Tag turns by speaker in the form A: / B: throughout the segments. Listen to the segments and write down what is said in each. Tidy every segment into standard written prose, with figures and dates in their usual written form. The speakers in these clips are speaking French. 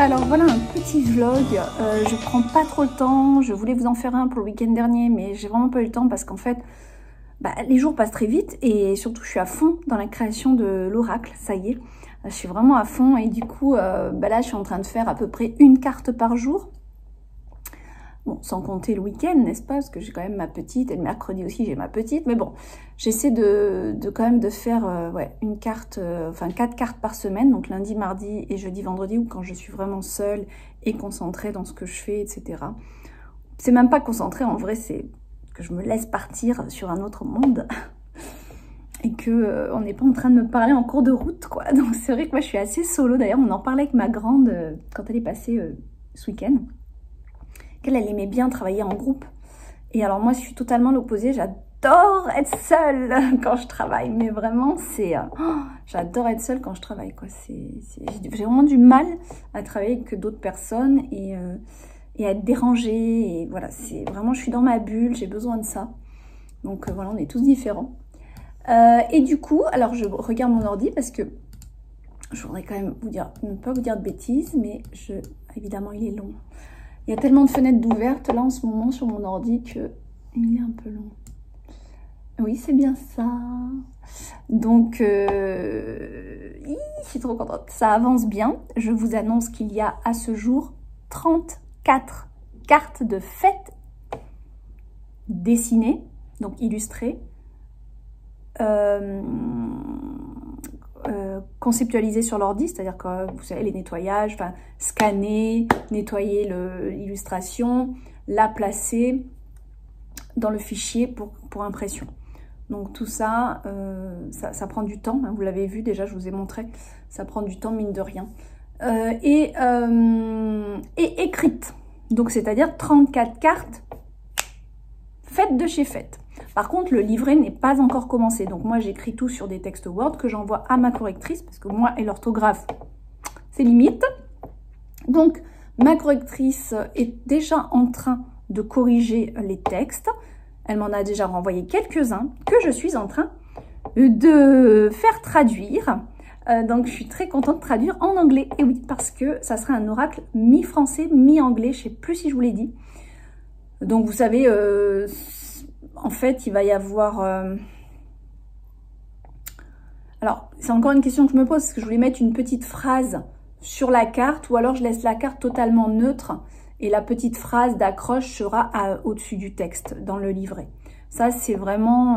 A: Alors voilà un petit vlog, je prends pas trop le temps, je voulais vous en faire un pour le week-end dernier mais j'ai vraiment pas eu le temps parce qu'en fait les jours passent très vite et surtout je suis à fond dans la création de l'oracle, ça y est, je suis vraiment à fond et du coup là je suis en train de faire à peu près une carte par jour. Bon, sans compter le week-end, n'est-ce pas? Parce que j'ai quand même ma petite, et le mercredi aussi j'ai ma petite. Mais bon, j'essaie de quand même de faire une carte, enfin 4 cartes par semaine. Donc lundi, mardi et jeudi, vendredi, ou quand je suis vraiment seule et concentrée dans ce que je fais, etc. C'est même pas concentrée, en vrai, c'est que je me laisse partir sur un autre monde. Et que on n'est pas en train de me parler en cours de route, quoi. Donc c'est vrai que moi je suis assez solo. D'ailleurs, on en parlait avec ma grande quand elle est passée ce week-end. Qu'elle aimait bien travailler en groupe. Et alors moi, je suis totalement l'opposé. J'adore être seule quand je travaille. Mais vraiment, c'est... j'adore être seule quand je travaille, quoi. J'ai vraiment du mal à travailler avec d'autres personnes et à être dérangée. Et voilà, c'est vraiment... Je suis dans ma bulle, j'ai besoin de ça. Donc voilà, on est tous différents. Et du coup, alors je regarde mon ordi parce que je voudrais quand même vous dire, ne pas vous dire de bêtises, mais évidemment, il est long. Il y a tellement de fenêtres d'ouvertes là en ce moment sur mon ordi que il est un peu long. Oui, c'est bien ça. Donc, je suis trop contente. Ça avance bien. Je vous annonce qu'il y a à ce jour 34 cartes de fête dessinées, donc illustrées, conceptualisé sur l'ordi, c'est-à-dire que vous savez les nettoyages, enfin scanner, nettoyer l'illustration, la placer dans le fichier pour impression. Donc tout ça, ça prend du temps, hein, vous l'avez vu déjà, je vous ai montré, ça prend du temps mine de rien. Et écrite, donc c'est-à-dire 34 cartes faites de chez Faites. Par contre, le livret n'est pas encore commencé. Donc moi, j'écris tout sur des textes Word que j'envoie à ma correctrice parce que moi et l'orthographe, c'est limite. Donc, ma correctrice est déjà en train de corriger les textes. Elle m'en a déjà renvoyé quelques-uns que je suis en train de faire traduire. Donc, je suis très contente de traduire en anglais. Et oui, parce que ça sera un oracle mi-français, mi-anglais. Je ne sais plus si je vous l'ai dit. Donc, vous savez... en fait, il va y avoir... Alors, c'est encore une question que je me pose, parce que je voulais mettre une petite phrase sur la carte, ou alors je laisse la carte totalement neutre, et la petite phrase d'accroche sera au-dessus du texte, dans le livret. Ça, c'est vraiment...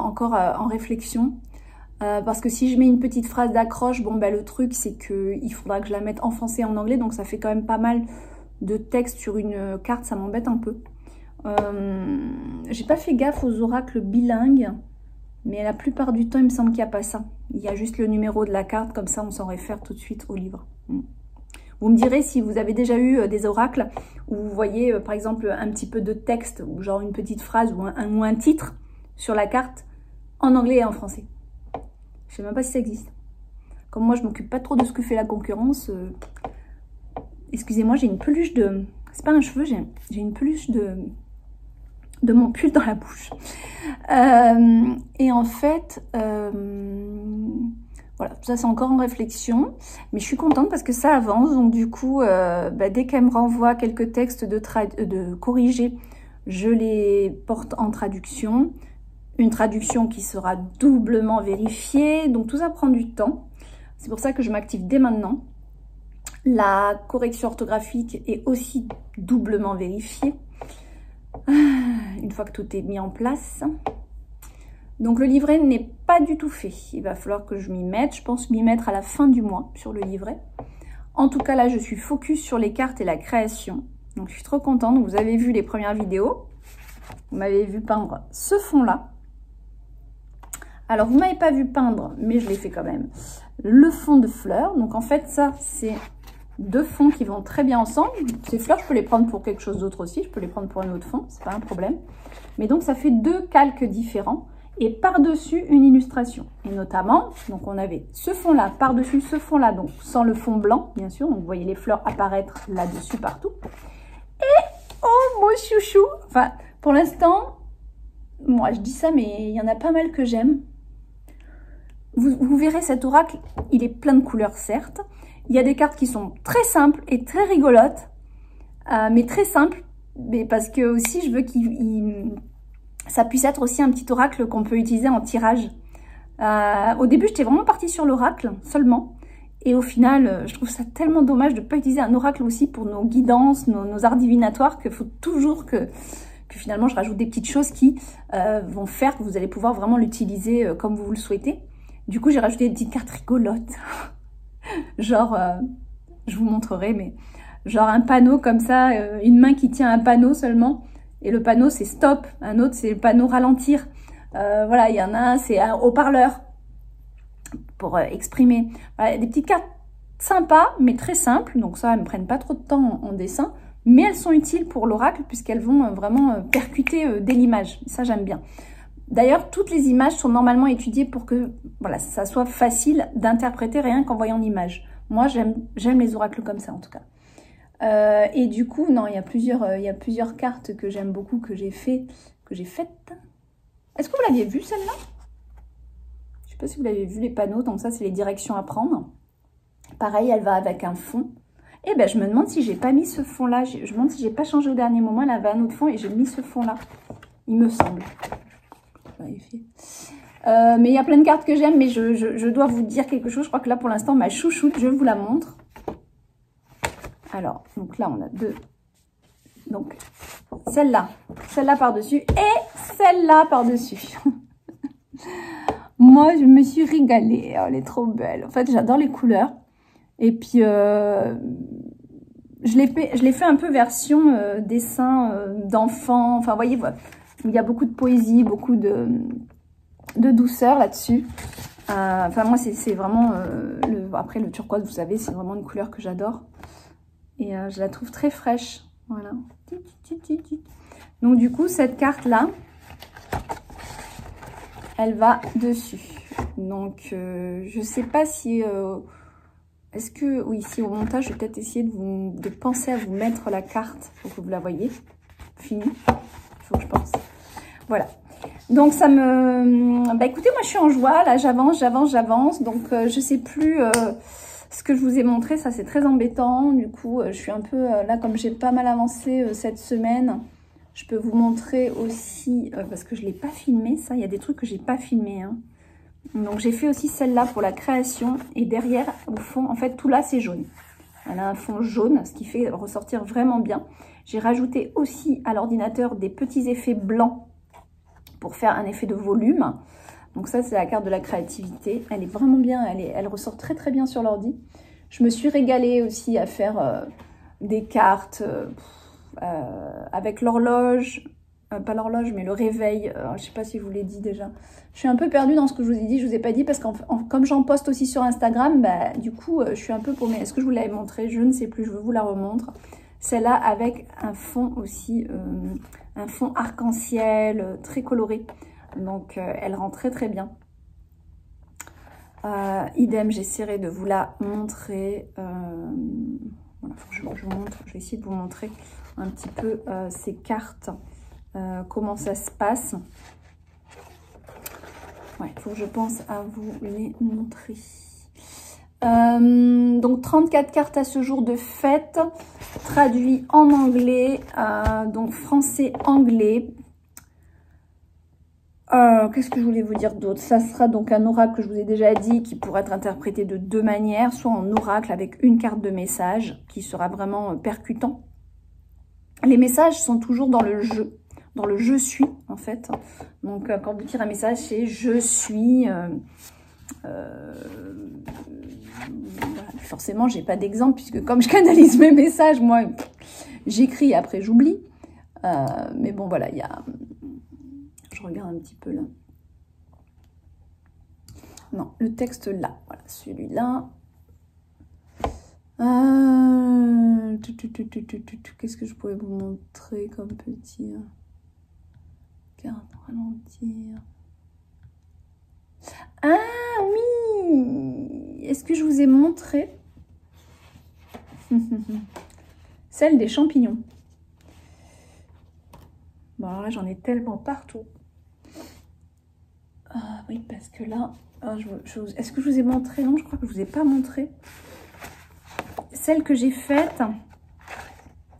A: encore en réflexion. Parce que si je mets une petite phrase d'accroche, bon, le truc, c'est qu'il faudra que je la mette en français et en anglais, donc ça fait quand même pas mal... de texte sur une carte, ça m'embête un peu. J'ai pas fait gaffe aux oracles bilingues, mais la plupart du temps, il me semble qu'il n'y a pas ça. Il y a juste le numéro de la carte, comme ça on s'en réfère tout de suite au livre. Vous me direz si vous avez déjà eu des oracles où vous voyez par exemple un petit peu de texte, ou genre une petite phrase ou un titre sur la carte en anglais et en français. Je sais même pas si ça existe. Comme moi je m'occupe pas trop de ce que fait la concurrence, excusez-moi, j'ai une peluche de... C'est pas un cheveu, j'ai une peluche de mon pull dans la bouche. Et en fait, voilà, tout ça c'est encore en réflexion. Mais je suis contente parce que ça avance. Donc du coup, dès qu'elle me renvoie quelques textes de corrigés, je les porte en traduction. Une traduction qui sera doublement vérifiée. Donc tout ça prend du temps. C'est pour ça que je m'active dès maintenant. La correction orthographique est aussi doublement vérifiée une fois que tout est mis en place. Donc le livret n'est pas du tout fait. Il va falloir que je m'y mette. Je pense m'y mettre à la fin du mois sur le livret. En tout cas là, je suis focus sur les cartes et la création. Donc je suis trop contente. Vous avez vu les premières vidéos. Vous m'avez vu peindre ce fond-là. Alors vous ne m'avez pas vu peindre, mais je l'ai fait quand même. Le fond de fleurs. Donc en fait ça, c'est... deux fonds qui vont très bien ensemble. Ces fleurs, je peux les prendre pour quelque chose d'autre aussi. Je peux les prendre pour un autre fond, c'est pas un problème. Mais donc, ça fait deux calques différents. Et par-dessus, une illustration. Et notamment, donc on avait ce fond-là, par-dessus ce fond-là, donc sans le fond blanc, bien sûr. Donc, vous voyez les fleurs apparaître là-dessus partout. Et, oh, mon chouchou. Enfin, pour l'instant, moi, je dis ça, mais il y en a pas mal que j'aime. vous verrez cet oracle, il est plein de couleurs, certes. Il y a des cartes qui sont très simples et très rigolotes, mais très simples, mais parce que aussi je veux ça puisse être aussi un petit oracle qu'on peut utiliser en tirage. Au début, j'étais vraiment partie sur l'oracle seulement. Et au final, je trouve ça tellement dommage de ne pas utiliser un oracle aussi pour nos guidances, nos arts divinatoires, qu'il faut toujours que finalement je rajoute des petites choses qui vont faire que vous allez pouvoir vraiment l'utiliser comme vous le souhaitez. Du coup, j'ai rajouté des petites cartes rigolotes. Genre, je vous montrerai, mais genre un panneau comme ça, une main qui tient un panneau seulement. Et le panneau, c'est stop. Un autre, c'est le panneau ralentir. Voilà, il y en a un, c'est un haut-parleur pour exprimer. Voilà, des petites cartes sympas, mais très simples. Donc ça, elles ne me prennent pas trop de temps en dessin. Mais elles sont utiles pour l'oracle puisqu'elles vont vraiment percuter dès l'image. Ça, j'aime bien. D'ailleurs, toutes les images sont normalement étudiées pour que voilà, ça soit facile d'interpréter rien qu'en voyant l'image. Moi, j'aime les oracles comme ça, en tout cas. Et du coup, non, il y a plusieurs cartes que j'aime beaucoup, que j'ai faites. Est-ce que vous l'aviez vue, celle-là? Je ne sais pas si vous l'avez vu, les panneaux. Donc ça, c'est les directions à prendre. Pareil, elle va avec un fond. Et ben, je me demande si j'ai pas mis ce fond-là. Je me demande si j'ai pas changé au dernier moment. Elle avait un autre fond et j'ai mis ce fond-là. Il me semble. Mais il y a plein de cartes que j'aime, mais je dois vous dire quelque chose. Je crois que là, pour l'instant, ma chouchoute, je vous la montre. Alors, donc là, on a deux. Donc, celle-là par-dessus et celle-là par-dessus. Moi, je me suis régalée. Oh, elle est trop belle. En fait, j'adore les couleurs. Et puis, je l'ai fait un peu version dessin d'enfant. Enfin, vous voyez, voilà. Il y a beaucoup de poésie, beaucoup de douceur là-dessus. Enfin, moi, c'est vraiment... après, le turquoise, vous savez, c'est vraiment une couleur que j'adore. Et je la trouve très fraîche. Voilà. Donc, du coup, cette carte-là, elle va dessus. Donc, je ne sais pas si... est-ce que... Oui, si au montage, je vais peut-être essayer de penser à vous mettre la carte pour que vous la voyez. Fini. Il faut que je pense. Voilà. Donc, ça me... Bah, écoutez, moi, je suis en joie. Là, j'avance. Donc, je sais plus ce que je vous ai montré. Ça, c'est très embêtant. Du coup, je suis un peu... là, comme j'ai pas mal avancé cette semaine, je peux vous montrer aussi... parce que je ne l'ai pas filmé, ça. Il y a des trucs que j'ai pas filmé. Hein. Donc, j'ai fait aussi celle-là pour la création. Et derrière, au fond, en fait, tout là, c'est jaune. Elle a un fond jaune, ce qui fait ressortir vraiment bien. J'ai rajouté aussi à l'ordinateur des petits effets blancs pour faire un effet de volume. Donc ça, c'est la carte de la créativité. Elle est vraiment bien, elle ressort très très bien sur l'ordi. Je me suis régalée aussi à faire des cartes avec l'horloge, pas l'horloge, mais le réveil. Je ne sais pas si je vous l'ai dit déjà. Je suis un peu perdue dans ce que je vous ai dit, je ne vous ai pas dit, parce que comme j'en poste aussi sur Instagram, bah, du coup, je suis un peu paumée. Est-ce que je vous l'avais montré? Je ne sais plus, je vous la remontre. Celle-là avec un fond aussi, un fond arc-en-ciel, très coloré. Donc, elle rend très très bien. Idem, j'essaierai de vous la montrer. Voilà, faut que je vous montre. Je vais essayer de vous montrer un petit peu ces cartes, comment ça se passe. Ouais, il faut que je pense à vous les montrer. Donc 34 cartes à ce jour de fête, traduit en anglais, donc français-anglais. Qu'est-ce que je voulais vous dire d'autre? Ça sera donc un oracle que je vous ai déjà dit, qui pourrait être interprété de deux manières, soit en oracle avec une carte de message, qui sera vraiment percutant. Les messages sont toujours dans le jeu. Dans le je suis, en fait. Donc, quand vous tirez un message, c'est je suis. Forcément, j'ai pas d'exemple, puisque comme je canalise mes messages, moi, j'écris, après j'oublie. Mais bon, voilà, il y a... Je regarde un petit peu là. Non, le texte là. Voilà, celui-là. Qu'est-ce que je pourrais vous montrer comme petit... Carte, ralentir. Ah oui! Est-ce que je vous ai montré celle des champignons? Bon, alors là, j'en ai tellement partout. oui, parce que là, est-ce que je vous ai montré? Non, je crois que je vous ai pas montré. Celle que j'ai faite.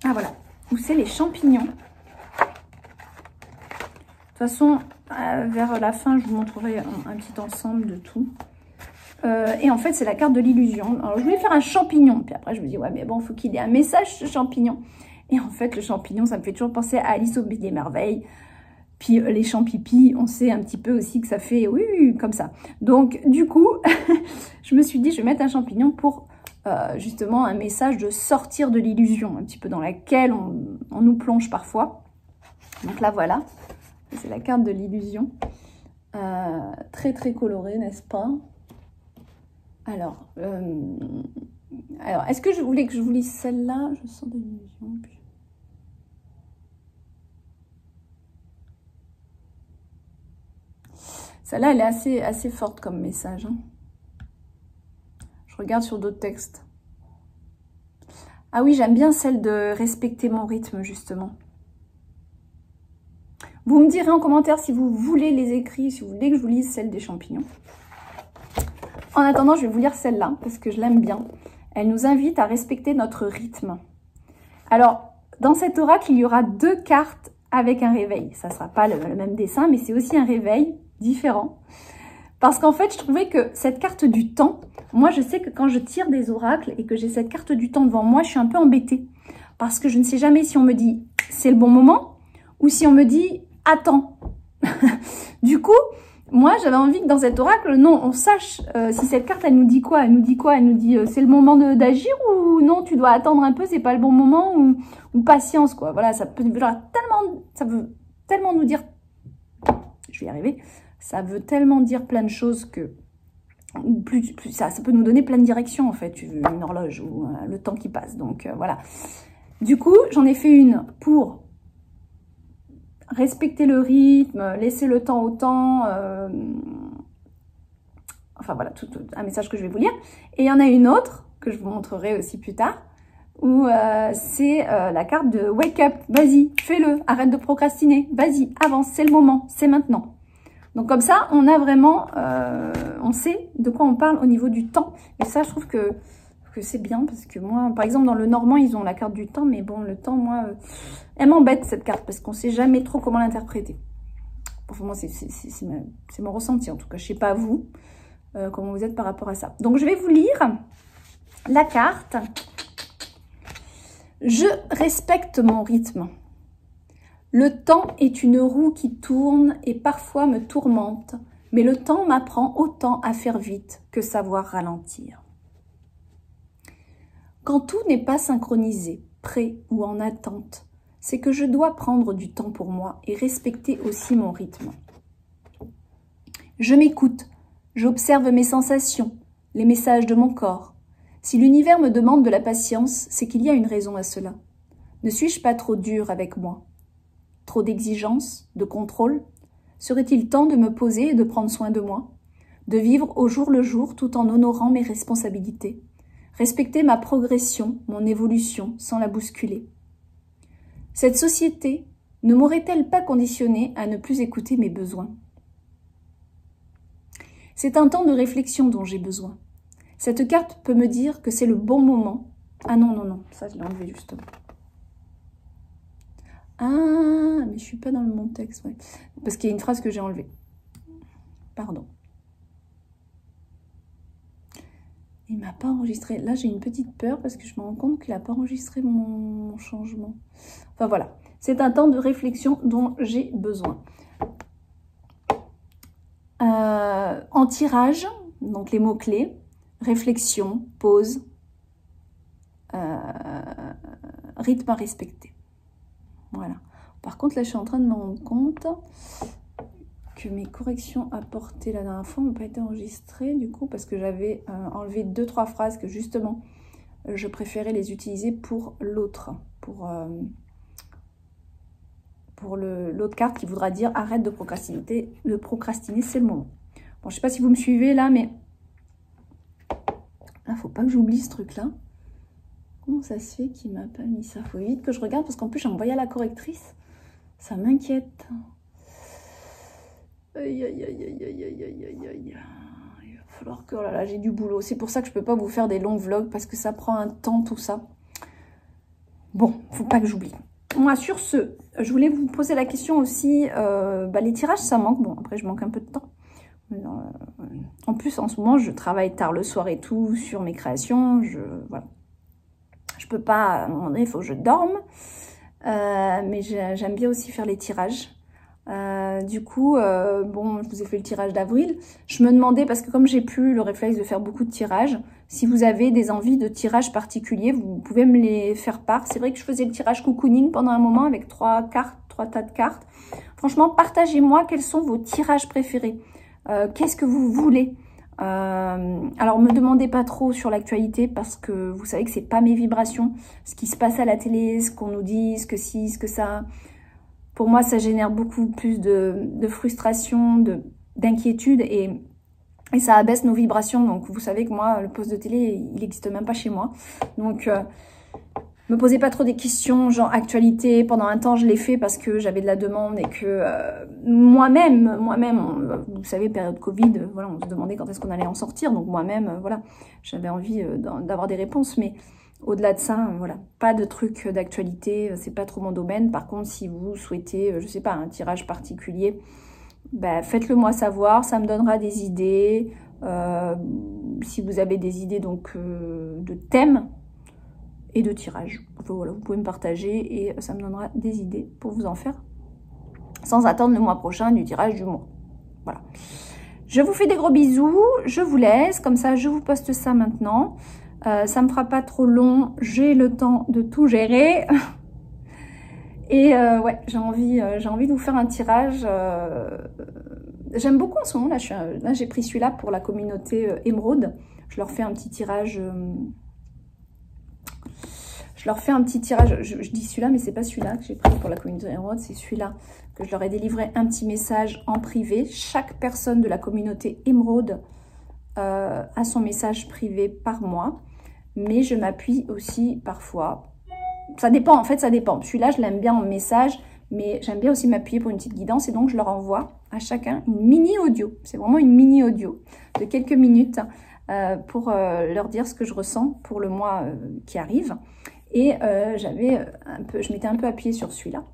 A: Ah voilà, où c'est les champignons. De toute façon, vers la fin, je vous montrerai un petit ensemble de tout. Et en fait, c'est la carte de l'illusion. Alors, je voulais faire un champignon. Puis après, je me dis, ouais, mais bon, il faut qu'il ait un message, ce champignon. Et en fait, le champignon, ça me fait toujours penser à Alice au Pays des Merveilles. Puis les champs-pipi, on sait un petit peu aussi que ça fait, oui, comme ça. Donc, du coup, je me suis dit, je vais mettre un champignon pour justement un message de sortir de l'illusion, un petit peu dans laquelle on nous plonge parfois. Donc là, voilà. C'est la carte de l'illusion. Très, très colorée, n'est-ce pas? Alors, est-ce que je voulais que je vous lise celle-là? Je sens de l'illusion. Celle-là, elle est assez forte comme message. Hein. Je regarde sur d'autres textes. Ah oui, j'aime bien celle de respecter mon rythme, justement. Vous me direz en commentaire si vous voulez les écrits, si vous voulez que je vous lise celle des champignons. En attendant, je vais vous lire celle-là, parce que je l'aime bien. Elle nous invite à respecter notre rythme. Alors, dans cet oracle, il y aura 2 cartes avec un réveil. Ça ne sera pas le même dessin, mais c'est aussi un réveil différent. Parce qu'en fait, je trouvais que cette carte du temps, moi, je sais que quand je tire des oracles et que j'ai cette carte du temps devant moi, je suis un peu embêtée. Parce que je ne sais jamais si on me dit « c'est le bon moment » ou si on me dit « attends ». Du coup, moi, j'avais envie que dans cet oracle, non, on sache si cette carte, elle nous dit quoi. Elle nous dit quoi? Elle nous dit c'est le moment d'agir ou non, tu dois attendre un peu, c'est pas le bon moment ou patience, quoi. Voilà, ça veut tellement nous dire, je vais y arriver, ça veut tellement dire plein de choses que ça peut nous donner plein de directions, en fait, une horloge ou le temps qui passe. Donc, voilà. Du coup, j'en ai fait une pour respecter le rythme, laisser le temps au temps, enfin voilà, tout un message que je vais vous lire. Et il y en a une autre, que je vous montrerai aussi plus tard, où c'est la carte de Wake Up, vas-y, fais-le, arrête de procrastiner, vas-y, avance, c'est le moment, c'est maintenant. Donc comme ça, on a vraiment, on sait de quoi on parle au niveau du temps. Et ça, je trouve que c'est bien, parce que moi, par exemple, dans le normand, ils ont la carte du temps, mais bon, le temps, moi, elle m'embête, cette carte, parce qu'on ne sait jamais trop comment l'interpréter. Enfin, moi, c'est mon ressenti, en tout cas. Je ne sais pas vous, comment vous êtes par rapport à ça. Donc, je vais vous lire la carte. Je respecte mon rythme. Le temps est une roue qui tourne et parfois me tourmente, mais le temps m'apprend autant à faire vite que savoir ralentir. Quand tout n'est pas synchronisé, prêt ou en attente, c'est que je dois prendre du temps pour moi et respecter aussi mon rythme. Je m'écoute, j'observe mes sensations, les messages de mon corps. Si l'univers me demande de la patience, c'est qu'il y a une raison à cela. Ne suis-je pas trop dur avec moi? Trop d'exigences, de contrôle? Serait-il temps de me poser et de prendre soin de moi? De vivre au jour le jour tout en honorant mes responsabilités? Respecter ma progression, mon évolution, sans la bousculer. Cette société ne m'aurait-elle pas conditionnée à ne plus écouter mes besoins? C'est un temps de réflexion dont j'ai besoin. Cette carte peut me dire que c'est le bon moment. Ah non, non, non, ça je l'ai enlevé justement. Ah, mais je suis pas dans le bon texte, ouais. Parce qu'il y a une phrase que j'ai enlevée. Pardon. Il m'a pas enregistré. Là, j'ai une petite peur parce que je me rends compte qu'il n'a pas enregistré mon changement. Enfin, voilà. C'est un temps de réflexion dont j'ai besoin. En tirage, donc les mots-clés, réflexion, pause, rythme à respecter. Voilà. Par contre, là, je suis en train de me rendre compte que mes corrections apportées la dernière fois n'ont pas été enregistrées, du coup, parce que j'avais enlevé 2-3 phrases que, justement, je préférais les utiliser pour l'autre, pour l'autre carte qui voudra dire « Arrête de procrastiner, c'est le moment ». Bon, je ne sais pas si vous me suivez, là, mais là, faut pas que j'oublie ce truc-là. Comment ça se fait qu'il m'a pas mis ça? Faut vite que je regarde, parce qu'en plus, j'ai envoyé à la correctrice. Ça m'inquiète. Aïe, aïe, aïe, aïe, aïe, aïe, aïe, aïe, aïe. Il va falloir que... Oh là là, j'ai du boulot. C'est pour ça que je peux pas vous faire des longs vlogs, parce que ça prend un temps, tout ça. Bon, faut pas que j'oublie. Moi, sur ce, je voulais vous poser la question aussi. Les tirages, ça manque. Bon, après, je manque un peu de temps. En plus, en ce moment, je travaille tard le soir et tout sur mes créations. Voilà. Je peux pas, à un moment donné, il faut que je dorme. Mais j'aime bien aussi faire les tirages. Du coup, bon, je vous ai fait le tirage d'avril. Je me demandais, parce que comme j'ai plus le réflexe de faire beaucoup de tirages, si vous avez des envies de tirages particuliers, vous pouvez me les faire part. C'est vrai que je faisais le tirage cocooning pendant un moment avec 3 cartes, 3 tas de cartes. Franchement, partagez-moi quels sont vos tirages préférés. Qu'est-ce que vous voulez? Alors, me demandez pas trop sur l'actualité, parce que vous savez que c'est pas mes vibrations. Ce qui se passe à la télé, ce qu'on nous dit, ce que ci, ce que ça... Pour moi, ça génère beaucoup plus de frustration, d'inquiétude et ça abaisse nos vibrations. Donc, vous savez que moi, le poste de télé, il n'existe même pas chez moi. Donc, me posez pas trop des questions, genre actualité. Pendant un temps, je l'ai fait parce que j'avais de la demande et que moi-même, vous savez, période Covid, voilà, on se demandait quand est-ce qu'on allait en sortir. Donc, moi-même, voilà, j'avais envie d'avoir des réponses, mais... Au-delà de ça, voilà, pas de truc d'actualité, c'est pas trop mon domaine. Par contre, si vous souhaitez, je sais pas, un tirage particulier, faites-le moi savoir, ça me donnera des idées. Si vous avez des idées donc de thèmes et de tirages, voilà, vous pouvez me partager et ça me donnera des idées pour vous en faire. Sans attendre le mois prochain du tirage du mois. Voilà. Je vous fais des gros bisous, je vous laisse, comme ça je vous poste ça maintenant. Ça me fera pas trop long, j'ai le temps de tout gérer. Et ouais, j'ai envie de vous faire un tirage. J'aime beaucoup en ce moment, là j'ai pris celui-là pour la communauté Émeraude. Je leur fais un petit tirage. Je dis celui-là, mais c'est pas celui-là que j'ai pris pour la communauté Émeraude, c'est celui-là que je leur ai délivré un petit message en privé. Chaque personne de la communauté Émeraude a son message privé par mois. Mais je m'appuie aussi parfois. Ça dépend, en fait, ça dépend. Celui-là, je l'aime bien en message, mais j'aime bien aussi m'appuyer pour une petite guidance. Et donc, je leur envoie à chacun une mini audio. C'est vraiment une mini audio de quelques minutes pour leur dire ce que je ressens pour le mois qui arrive. Et je m'étais un peu appuyée sur celui-là.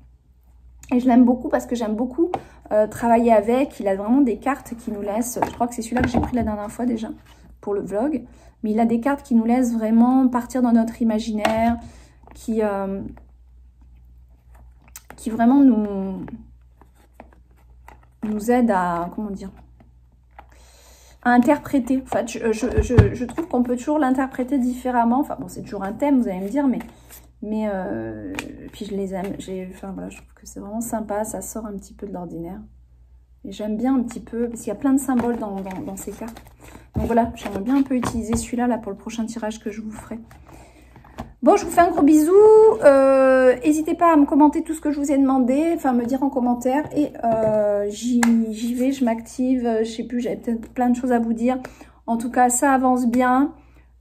A: Et je l'aime beaucoup parce que j'aime beaucoup travailler avec. Il a vraiment des cartes qui nous laissent... Je crois que c'est celui-là que j'ai pris la dernière fois déjà pour le vlog. Mais il a des cartes qui nous laissent vraiment partir dans notre imaginaire, qui vraiment nous aident à, comment dire, à interpréter. En fait, je trouve qu'on peut toujours l'interpréter différemment. Enfin, bon, c'est toujours un thème, vous allez me dire, mais puis je les aime. Enfin, voilà, je trouve que c'est vraiment sympa, ça sort un petit peu de l'ordinaire. Et j'aime bien un petit peu, parce qu'il y a plein de symboles dans ces cartes. Donc voilà, j'aimerais bien un peu utiliser celui-là là, pour le prochain tirage que je vous ferai. Bon, je vous fais un gros bisou. N'hésitez pas à me commenter tout ce que je vous ai demandé, enfin me dire en commentaire. Et j'y vais, je m'active. Je sais plus, j'avais peut-être plein de choses à vous dire. En tout cas, ça avance bien.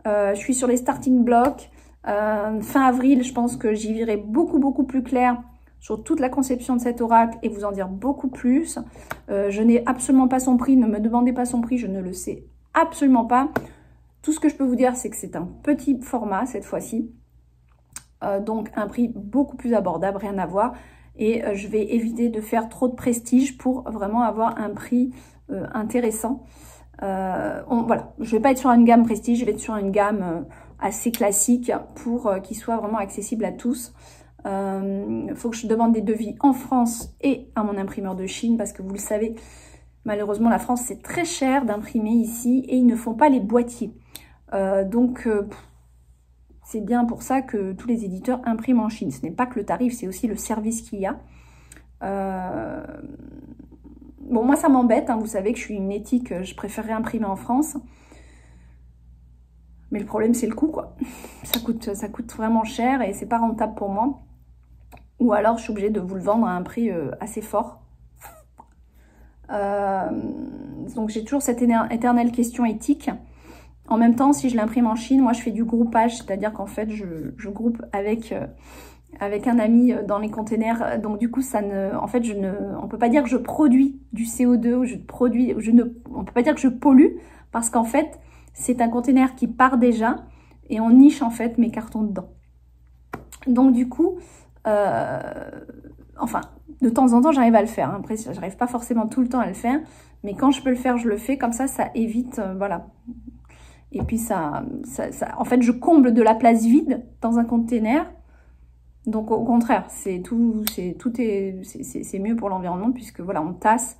A: Je suis sur les starting blocks. Fin avril, je pense que j'y verrai beaucoup plus clair sur toute la conception de cet oracle et vous en dire beaucoup plus. Je n'ai absolument pas son prix, ne me demandez pas son prix, je ne le sais absolument pas. Tout ce que je peux vous dire, c'est que c'est un petit format cette fois-ci. Donc un prix beaucoup plus abordable, rien à voir. Et je vais éviter de faire trop de prestige pour vraiment avoir un prix intéressant. Voilà, je vais pas être sur une gamme prestige, je vais être sur une gamme assez classique pour qu'il soit vraiment accessible à tous. Faut que je demande des devis en France et à mon imprimeur de Chine parce que vous le savez, malheureusement la France c'est très cher d'imprimer ici et ils ne font pas les boîtiers. Donc c'est bien pour ça que tous les éditeurs impriment en Chine. Ce n'est pas que le tarif, c'est aussi le service qu'il y a. Bon, moi ça m'embête, hein, vous savez que je suis une éthique, je préférerais imprimer en France. Mais le problème c'est le coût quoi. Ça coûte vraiment cher et c'est pas rentable pour moi. Ou alors je suis obligée de vous le vendre à un prix assez fort. Donc j'ai toujours cette éternelle question éthique. En même temps, si je l'imprime en Chine, moi je fais du groupage, c'est-à-dire qu'en fait je groupe avec avec un ami dans les containers. Donc du coup, ça ne, en fait, on peut pas dire que je produis du CO2 ou on peut pas dire que je pollue parce qu'en fait, c'est un container qui part déjà et on niche en fait mes cartons dedans. Donc du coup, enfin, de temps en temps, j'arrive à le faire. Après, j'arrive pas forcément tout le temps à le faire, mais quand je peux le faire, je le fais. Comme ça évite, voilà. Et puis en fait, je comble de la place vide dans un container. Donc au contraire, c'est mieux pour l'environnement puisque voilà, on tasse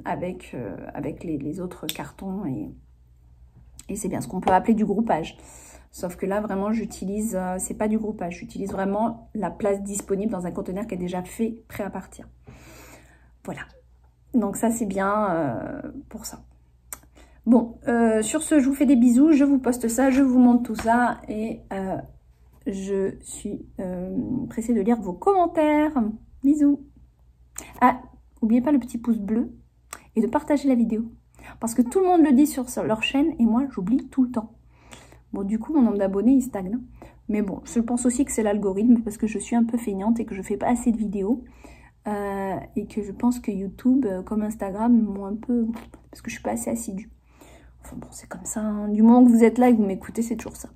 A: avec les autres cartons et c'est bien ce qu'on peut appeler du groupage. Sauf que là, vraiment, j'utilise, c'est pas du groupage, j'utilise vraiment la place disponible dans un conteneur qui est déjà fait, prêt à partir. Voilà. Donc ça, c'est bien pour ça. Bon, sur ce, je vous fais des bisous, je vous poste ça, je vous montre tout ça et je suis pressée de lire vos commentaires. Bisous. Ah, n'oubliez pas le petit pouce bleu et de partager la vidéo. Parce que tout le monde le dit sur leur chaîne et moi, j'oublie tout le temps. Bon, du coup, mon nombre d'abonnés, il stagne. Mais bon, je pense aussi que c'est l'algorithme parce que je suis un peu feignante et que je fais pas assez de vidéos. Et que je pense que YouTube, comme Instagram, m'ont un peu... Parce que je suis pas assez assidue. Enfin bon, c'est comme ça. Hein. Du moment que vous êtes là et que vous m'écoutez, c'est toujours ça.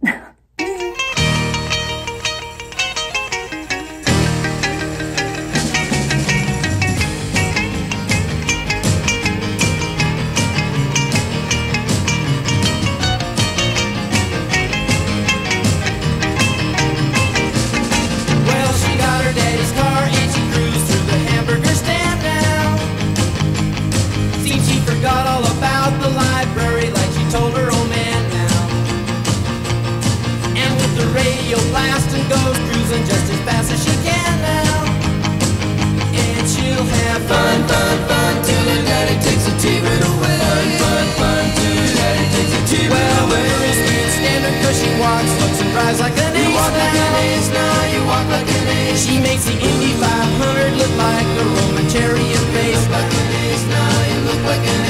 B: Blast and goes cruising just as fast as she can now. And she'll have fun, fun, fun till her daddy takes a T-bird away. Fun, fun, fun till her daddy takes a T-bird away. Well, the girls can't stand her 'cause she walks, looks and drives like an ace. You walk like an ace now, you walk like an ace. She makes the Indy 500 look like a Roman chariot race. Like an ace now, you look like an ace.